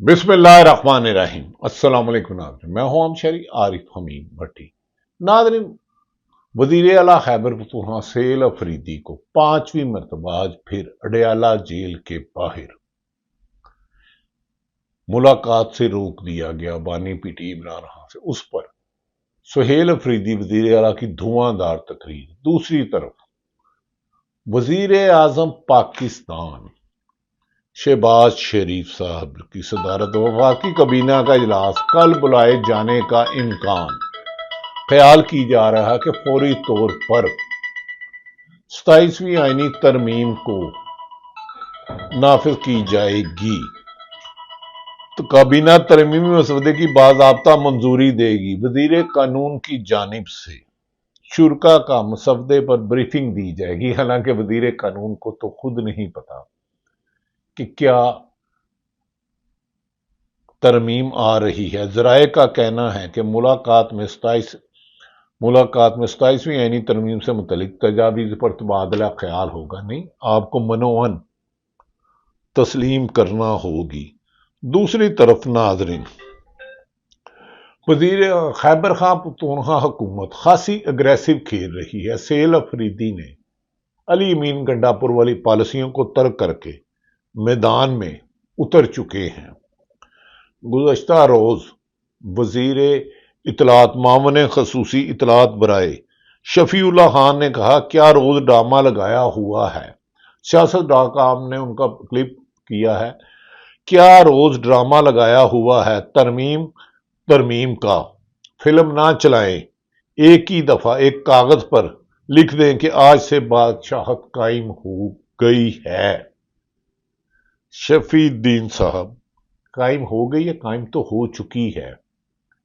بسم اللہ الرحمن الرحیم۔ السلام علیکم ناظرین، میں ہوں شہری عارف حمید بھٹی۔ ناظرین، وزیر اعلیٰ خیبر پختونخوا سہیل افریدی کو 5ویں مرتبہ آج پھر اڈیالہ جیل کے باہر ملاقات سے روک دیا گیا بانی پی ٹی عمران خان سے۔ اس پر سہیل افریدی وزیر اعلیٰ کی دھواں دار تقریر۔ دوسری طرف وزیر اعظم پاکستان شہباز شریف صاحب کی صدارت وفاقی کابینہ کا اجلاس کل بلائے جانے کا امکان۔ خیال کی جا رہا ہے کہ فوری طور پر 27ویں آئینی ترمیم کو نافذ کی جائے گی تو کابینہ ترمیمی مسودے کی باضابطہ منظوری دے گی۔ وزیر قانون کی جانب سے شرکاء کا مسودے پر بریفنگ دی جائے گی، حالانکہ وزیر قانون کو تو خود نہیں پتا کہ کیا ترمیم آ رہی ہے۔ ذرائع کا کہنا ہے کہ ملاقات میں 27ویں آئینی ترمیم سے متعلق تجاویز پر تبادلہ خیال ہوگا، نہیں، آپ کو منوعاً تسلیم کرنا ہوگی۔ دوسری طرف ناظرین، وزیر خیبر پختونخوا حکومت خاصی اگریسو کھیل رہی ہے۔ سہیل افریدی نے علی امین گنڈا پور والی پالیسیوں کو ترک کر کے میدان میں اتر چکے ہیں۔ گزشتہ روز وزیر اطلاعات معاون خصوصی اطلاعات برائے شفیع اللہ خان نے کہا، کیا روز ڈرامہ لگایا ہوا ہے۔ سیاست ڈاکام نے ان کا کلپ کیا ہے۔ کیا روز ڈرامہ لگایا ہوا ہے، ترمیم کا فلم نہ چلائیں، ایک ہی دفعہ ایک کاغذ پر لکھ دیں کہ آج سے بادشاہت قائم ہو گئی ہے۔ شفیع الدین صاحب، قائم ہو گئی ہے؟ قائم تو ہو چکی ہے،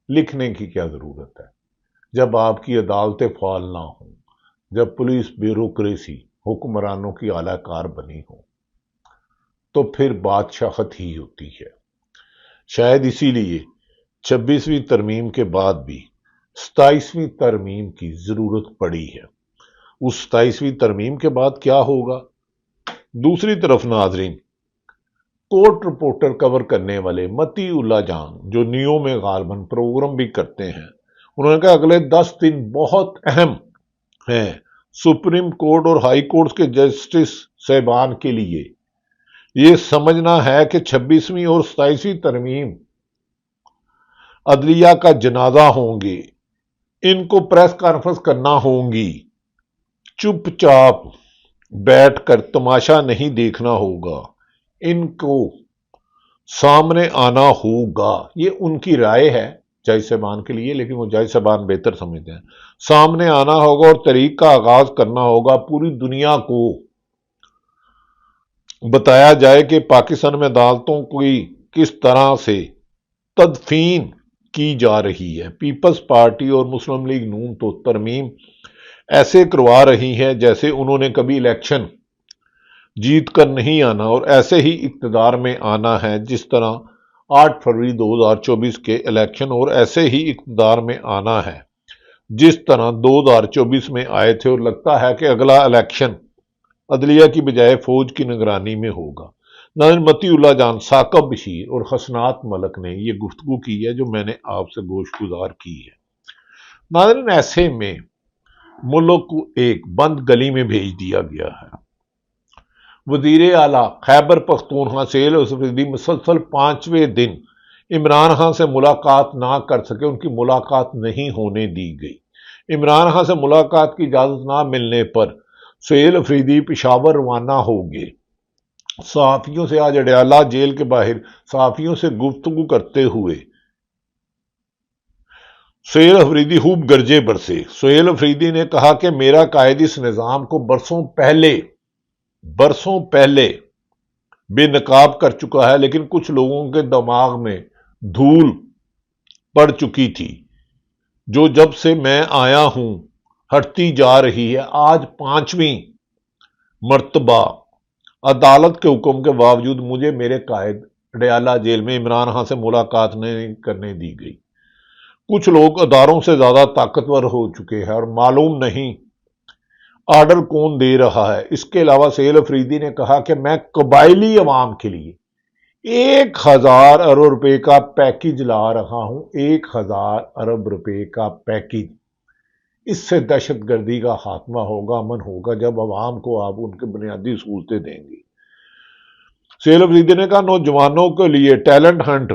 لکھنے کی کیا ضرورت ہے؟ جب آپ کی عدالتیں فعال نہ ہوں، جب پولیس بیوروکریسی حکمرانوں کی اعلی کار بنی ہو، تو پھر بادشاہت ہی ہوتی ہے۔ شاید اسی لیے 26ویں ترمیم کے بعد بھی 27ویں ترمیم کی ضرورت پڑی ہے۔ اس 27ویں ترمیم کے بعد کیا ہوگا؟ دوسری طرف ناظرین، کورٹ رپورٹر کور کرنے والے متی اللہ جان، جو نیو میں غالباً پروگرام بھی کرتے ہیں، انہوں نے کہا اگلے 10 دن بہت اہم ہیں سپریم کورٹ اور ہائی کورٹ کے جسٹس صاحبان کے لیے۔ یہ سمجھنا ہے کہ 26ویں اور 27ویں ترمیم عدلیہ کا جنازہ ہوں گے، ان کو پریس کانفرنس کرنا ہوں گی، چپ چاپ بیٹھ کر تماشا نہیں دیکھنا ہوگا، ان کو سامنے آنا ہوگا۔ یہ ان کی رائے ہے جج صاحبان کے لیے، لیکن وہ جج صاحبان بہتر سمجھتے ہیں۔ سامنے آنا ہوگا اور تحریک کا آغاز کرنا ہوگا۔ پوری دنیا کو بتایا جائے کہ پاکستان میں عدالتوں کی کس طرح سے تدفین کی جا رہی ہے۔ پیپلز پارٹی اور مسلم لیگ نون تو ترمیم ایسے کروا رہی ہیں جیسے انہوں نے کبھی الیکشن جیت کر نہیں آنا اور ایسے ہی اقتدار میں آنا ہے جس طرح 8 فروری 2024 کے الیکشن، اور ایسے ہی اقتدار میں آنا ہے جس طرح 2024 میں آئے تھے، اور لگتا ہے کہ اگلا الیکشن عدلیہ کی بجائے فوج کی نگرانی میں ہوگا۔ ناظرین، متی اللہ جان، ثاقب بشیر اور حسنات ملک نے یہ گفتگو کی ہے جو میں نے آپ سے گوش گزار کی ہے۔ ناظرین، ایسے میں ملک کو ایک بند گلی میں بھیج دیا گیا ہے۔ وزیر اعلیٰ خیبر پختونخوا سہیل افریدی مسلسل 5ویں دن عمران خان سے ملاقات نہ کر سکے، ان کی ملاقات نہیں ہونے دی گئی۔ عمران خان سے ملاقات کی اجازت نہ ملنے پر سہیل افریدی پشاور روانہ ہو گئے۔ صحافیوں سے آج اڈیالہ جیل کے باہر صحافیوں سے گفتگو کرتے ہوئے سہیل افریدی خوب گرجے برسے۔ سہیل افریدی نے کہا کہ میرا قائد اس نظام کو برسوں پہلے بے نقاب کر چکا ہے، لیکن کچھ لوگوں کے دماغ میں دھول پڑ چکی تھی جو جب سے میں آیا ہوں ہٹتی جا رہی ہے۔ آج 5ویں مرتبہ عدالت کے حکم کے باوجود مجھے میرے قائد اڈیالہ جیل میں عمران خان سے ملاقات نہیں کرنے دی گئی۔ کچھ لوگ اداروں سے زیادہ طاقتور ہو چکے ہیں اور معلوم نہیں آرڈر کون دے رہا ہے۔ اس کے علاوہ سہیل افریدی نے کہا کہ میں قبائلی عوام کے لیے 1,000 ارب روپے کا پیکج لا رہا ہوں، 1,000 ارب روپے کا پیکج۔ اس سے دہشت گردی کا خاتمہ ہوگا، امن ہوگا، جب عوام کو آپ ان کے بنیادی سہولتیں دیں گی۔ سہیل افریدی نے کہا نوجوانوں کے لیے ٹیلنٹ ہنٹ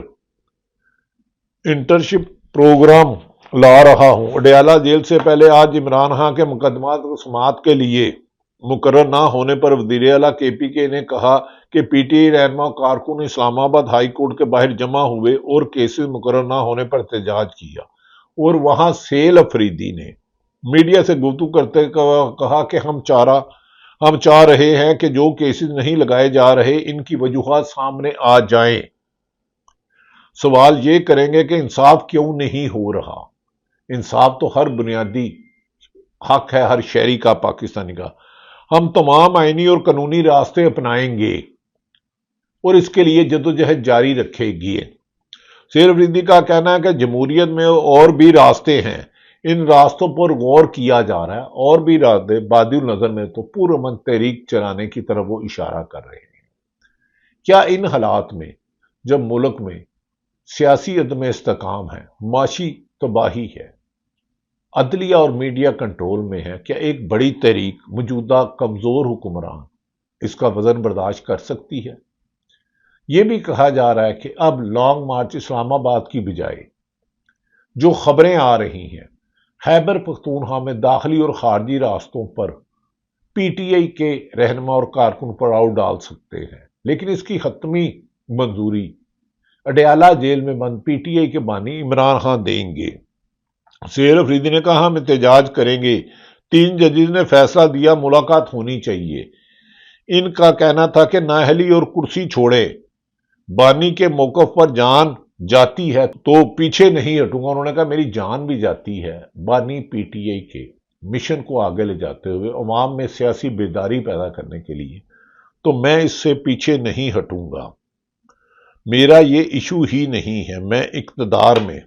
انٹرنشپ پروگرام لا رہا ہوں۔ اڈیالہ جیل سے پہلے آج عمران خان کے مقدمات سماعت کے لیے مقرر نہ ہونے پر وزیر اعلیٰ کے پی کے نے کہا کہ پی ٹی آئی رہنما کارکن اسلام آباد ہائی کورٹ کے باہر جمع ہوئے اور کیسز مقرر نہ ہونے پر احتجاج کیا، اور وہاں سہیل افریدی نے میڈیا سے گفتگو کرتے کہا کہ ہم چاہ رہے ہیں کہ جو کیسز نہیں لگائے جا رہے ان کی وجوہات سامنے آ جائیں۔ سوال یہ کریں گے کہ انصاف کیوں نہیں ہو رہا؟ انصاف تو ہر بنیادی حق ہے ہر شہری کا، پاکستانی کا۔ ہم تمام آئینی اور قانونی راستے اپنائیں گے اور اس کے لیے جدوجہد جاری رکھے گی۔ سہیل افریدی کا کہنا ہے کہ جمہوریت میں اور بھی راستے ہیں، ان راستوں پر غور کیا جا رہا ہے، اور بھی راستے بادی النظر میں تو پرامن تحریک چلانے کی طرف وہ اشارہ کر رہے ہیں۔ کیا ان حالات میں جب ملک میں سیاسی عدم استحکام ہے، معاشی تباہی ہے، عدلیہ اور میڈیا کنٹرول میں ہے، کیا ایک بڑی تحریک موجودہ کمزور حکمران اس کا وزن برداشت کر سکتی ہے؟ یہ بھی کہا جا رہا ہے کہ اب لانگ مارچ اسلام آباد کی بجائے جو خبریں آ رہی ہیں خیبر پختونخوا میں داخلی اور خارجی راستوں پر پی ٹی آئی کے رہنما اور کارکن پڑاؤ ڈال سکتے ہیں، لیکن اس کی حتمی منظوری اڈیالہ جیل میں بند پی ٹی آئی کے بانی عمران خان دیں گے۔ سہیل افریدی نے کہا ہم احتجاج کریں گے، 3 ججز نے فیصلہ دیا ملاقات ہونی چاہیے۔ ان کا کہنا تھا کہ نااہلی اور کرسی چھوڑے، بانی کے موقف پر جان جاتی ہے تو پیچھے نہیں ہٹوں گا۔ انہوں نے کہا میری جان بھی جاتی ہے بانی پی ٹی آئی کے مشن کو آگے لے جاتے ہوئے عوام میں سیاسی بیداری پیدا کرنے کے لیے، تو میں اس سے پیچھے نہیں ہٹوں گا۔ میرا یہ ایشو ہی نہیں ہے، میں اقتدار میں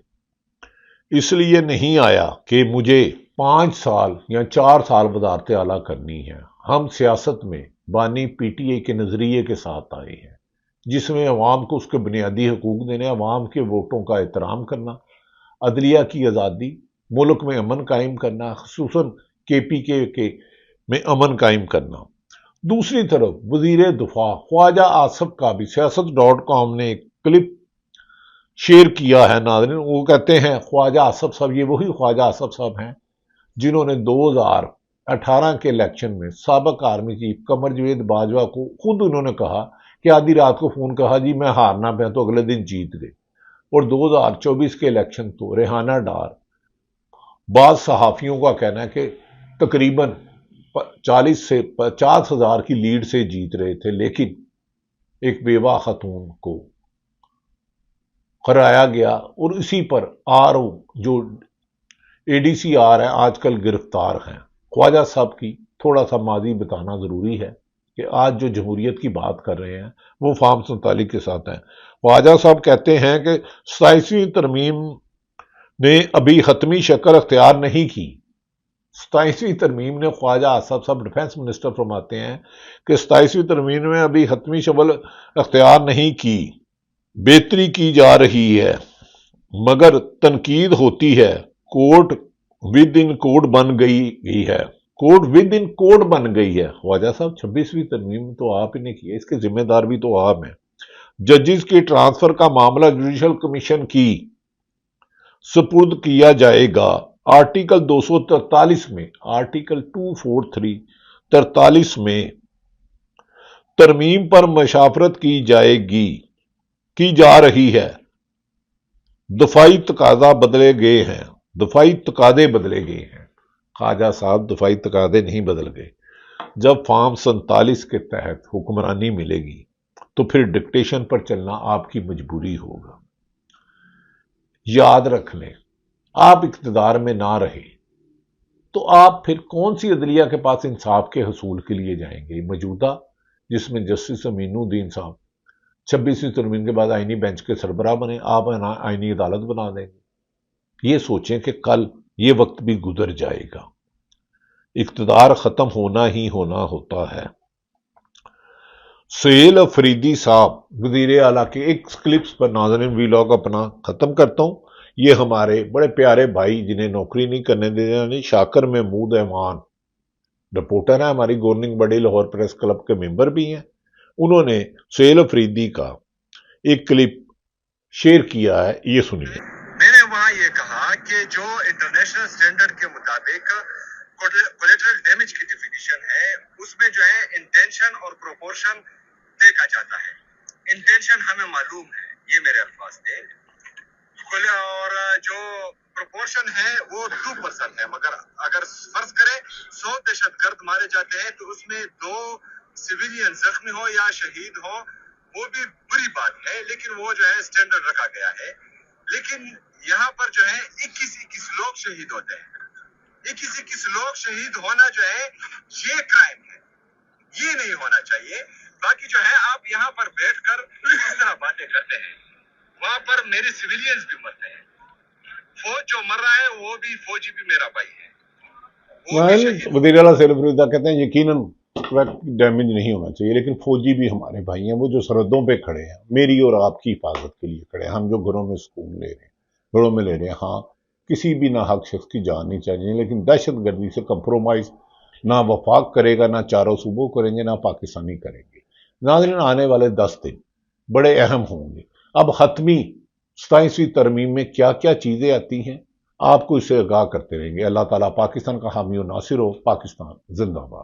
اس لیے نہیں آیا کہ مجھے 5 سال یا 4 سال وزارت اعلیٰ کرنی ہے۔ ہم سیاست میں بانی پی ٹی آئی کے نظریے کے ساتھ آئے ہیں، جس میں عوام کو اس کے بنیادی حقوق دینے، عوام کے ووٹوں کا احترام کرنا، عدلیہ کی آزادی، ملک میں امن قائم کرنا، خصوصاً کے پی کے میں امن قائم کرنا۔ دوسری طرف وزیر دفاع خواجہ آصف کا بھی سیاست.com نے ایک کلپ شیئر کیا ہے ناظرین۔ وہ کہتے ہیں خواجہ آصف صاحب، یہ وہی خواجہ آصف صاحب ہیں جنہوں نے 2018 کے الیکشن میں سابق آرمی چیف قمر جاوید باجوہ کو خود انہوں نے کہا کہ آدھی رات کو فون کہا جی میں ہارنا پہ تو اگلے دن جیت گئے۔ اور 2024 کے الیکشن تو ریحانہ ڈار، بعض صحافیوں کا کہنا ہے کہ تقریباً 40 سے 50 ہزار کی لیڈ سے جیت رہے تھے، لیکن ایک بیوہ خاتون کو کرایا گیا، اور اسی پر جو اے ڈی سی آر ہیں آج کل گرفتار ہیں۔ خواجہ صاحب کی تھوڑا سا ماضی بتانا ضروری ہے کہ آج جو جمہوریت کی بات کر رہے ہیں وہ فارم 47 کے ساتھ ہیں۔ خواجہ صاحب کہتے ہیں کہ 27ویں ترمیم نے ابھی حتمی شکل اختیار نہیں کی۔ 27ویں ترمیم نے، خواجہ آصف صاحب ڈیفنس منسٹر فرماتے ہیں کہ 27ویں ترمیم میں ابھی حتمی شکل اختیار نہیں کی، بہتری کی جا رہی ہے، مگر تنقید ہوتی ہے۔ کوڈ ود ان کوڈ بن گئی ہے، کوڈ ود ان کوڈ بن گئی ہے۔ خواجہ صاحب 26ویں ترمیم تو آپ ہی نے کی ہے، اس کے ذمہ دار بھی تو آپ ہیں۔ ججز کی ٹرانسفر کا معاملہ جوڈیشل کمیشن کی سپرد کیا جائے گا۔ آرٹیکل 243 میں، آرٹیکل 243 میں ترمیم پر مشاورت کی جا رہی ہے۔ دفاعی تقاضے بدلے گئے ہیں۔ خواجہ صاحب دفاعی تقاضے نہیں بدل گئے۔ جب فارم 47 کے تحت حکمرانی ملے گی تو پھر ڈکٹیشن پر چلنا آپ کی مجبوری ہوگا۔ یاد رکھ لیں، آپ اقتدار میں نہ رہے تو آپ پھر کون سی عدلیہ کے پاس انصاف کے حصول کے لیے جائیں گے؟ موجودہ جس میں جسٹس امین الدین صاحب 26ویں ترمیم کے بعد آئینی بینچ کے سربراہ بنے، آپ آئینی عدالت بنا دیں گے؟ یہ سوچیں کہ کل یہ وقت بھی گزر جائے گا، اقتدار ختم ہونا ہی ہونا ہوتا ہے۔ سہیل افریدی صاحب وزیر اعلیٰ کے ایک کلپس پر ناظرین ویلاگ اپنا ختم کرتا ہوں۔ یہ ہمارے بڑے پیارے بھائی جنہیں نوکری نہیں کرنے دینا، شاکر محمود ایوان رپورٹر ہیں، ہماری governing body Lahore press club کے ممبر بھی ہیں، انہوں نے سہیل افریدی کا ایک کلپ شیئر کیا ہے، یہ سنیے۔ میں نے وہاں یہ کہا کہ جو انٹرنیشنل سٹینڈرڈ کے مطابق کولیٹرل ڈیمیج کی ڈیفینیشن ہے، اس میں جو ہے انٹینشن اور پروپورشن دیکھا جاتا ہے۔ انٹینشن ہمیں معلوم ہے، یہ میرے الفاظ تھے، اور جو پروپورشن ہے وہ 2% ہے، مگر اگر فرض کریں 100 دہشت گرد مارے جاتے ہیں تو اس میں 2 سویلین زخمی ہو یا شہید ہو، وہ بھی بری بات ہے، لیکن وہ جو ہے سٹینڈرڈ رکھا گیا ہے۔ لیکن یہاں پر جو ہے 21 لوگ شہید ہوتے ہیں۔ 21 لوگ شہید ہونا جو ہے یہ کرائم ہے، یہ نہیں ہونا چاہیے۔ باقی جو ہے آپ یہاں پر بیٹھ کر اس طرح باتیں کرتے ہیں، وہاں پر میرے سویلینز بھی مرتے ہیں، فوج جو مر رہا ہے وہ بھی فوجی بھی میرا بھائی ہے، وہ بھی شہید۔ وزیر اعلیٰ سہیل افریدی کہتے ہیں یقیناً ڈیمیج نہیں ہونا چاہیے، لیکن فوجی بھی ہمارے بھائی ہیں، وہ جو سرحدوں پہ کھڑے ہیں، میری اور آپ کی حفاظت کے لیے کھڑے ہیں، ہم جو گھروں میں سکون لے رہے ہیں، گھروں میں لے رہے ہیں۔ ہاں، کسی بھی ناحق شخص کی جان نہیں چاہیے، لیکن دہشت گردی سے کمپرومائز نہ وفاق کرے گا، نہ چاروں صوبوں کریں گے، نہ پاکستانی کریں گے۔ ناظرین، آنے والے 10 دن بڑے اہم ہوں گے۔ اب حتمی 27ویں ترمیم میں کیا کیا چیزیں آتی ہیں، آپ کو اسے آگاہ کرتے رہیں گے۔ اللہ تعالیٰ پاکستان کا حامی و ناصر ہو۔ پاکستان زندہ باد۔